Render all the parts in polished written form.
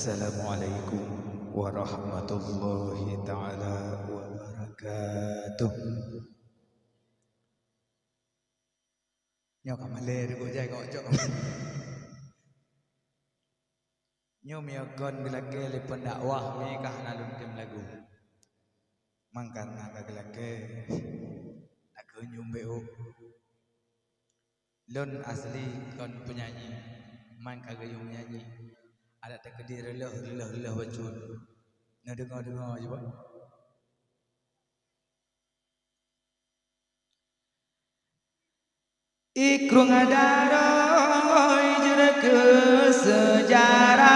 Assalamualaikum warahmatullahi ta'ala wabarakatuh. Nyo kamale rego jai kok cok. Nyo miokon bilake le pendakwah nikah nalun kem lagu. Mangkan kagilake aku nyumbeu. Lon asli kon penyanyi, man kagayung nyanyi. Ada takdir lelah bacun. Nah dengar coba. Ikrung adaroy jereke sejarah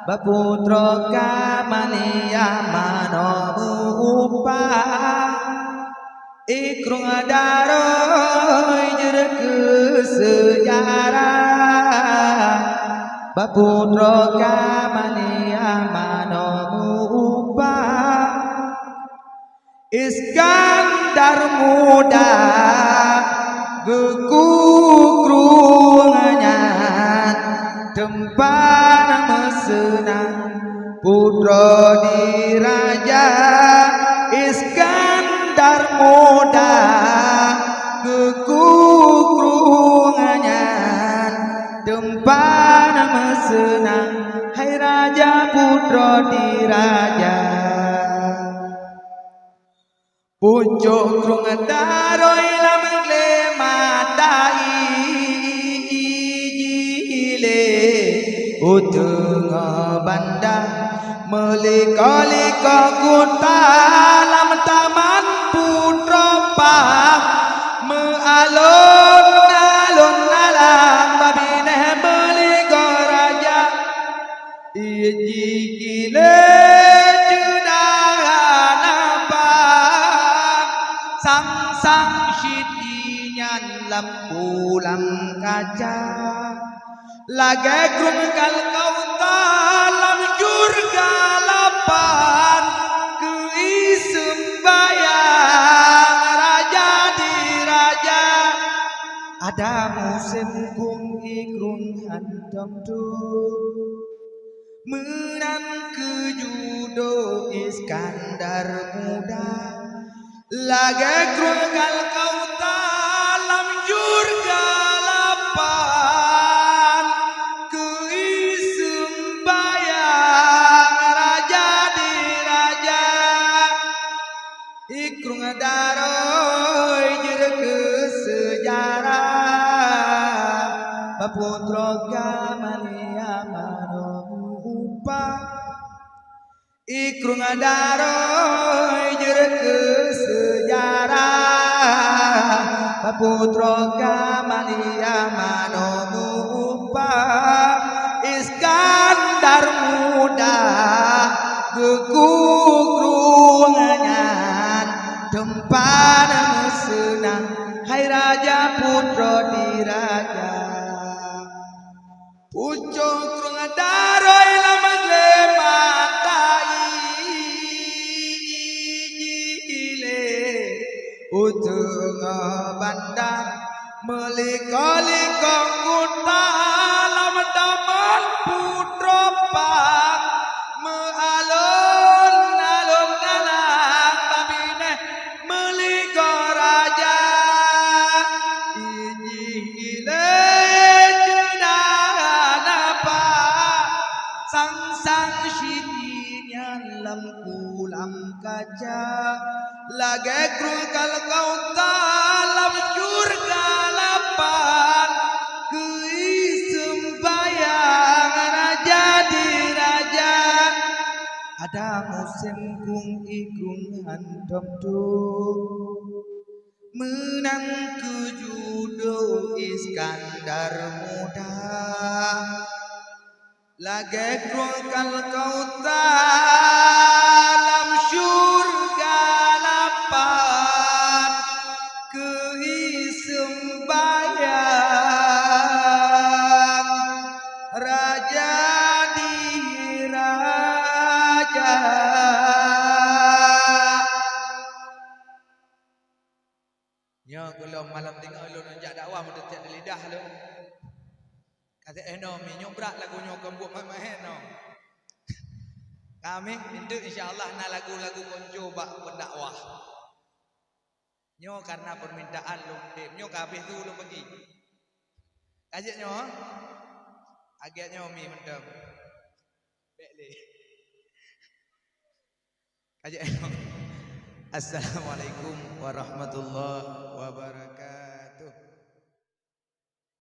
Baputra kamania manomu upah Ikrung adaroy jereke sejarah Baputra kamania manomu upah Iskandar muda gekukrungnya tempat mesenang putra diraja Iskandar muda gekukrungnya tempat mesenang hai raja putra diraja Pucuk krung daroy lamang matai jile uteng banda melika-lika kunta lam taman putra pak mealun-alun alam babineh melika raja jile sang syidinyan lampu lam kaca lage krung kal kauta lam jurga lapan keisem bayang raja di raja ada musim kung ikrung hantam tu menang ke judo Iskandar muda lage krung kal kauta lam jurga lapan keisem bayang raja di raja ikrung daroy jereke sejarah baputra kamania manomu upah ikrung daroy jereke sejarah Putra kamania manomu upah Iskandar muda gekukrungan tempat mesenang hai raja putra diraja pucuk krung daroy lamang matai uteng banda melika-lika kunta lam taman putra pak mealun-alun dalam babineh melika raja injile jenana pak sang syidinyan lam kulam kaca lage krung kal kauta lam jurga lapan keisem bayang raja di raja ada musim kung ikrung hantam tu menang ke judo Iskandar muda lage krung kal kauta lam syurga lapan keisem bayang raja di raja nya kalau malam tengah ulun njak dakwah mendetik lidah lu Kata eno mi nyobrak lagu nyokam buat main no. Kami itu insyaallah na lagu-lagu konco bak pendakwah. Nyo karena permintaan lu nyo kabeh tu lu pergi. Ajak nyo. Agak nyo mi mendem. Bekle. Ajak nyo. Assalamualaikum warahmatullahi wabarakatuh.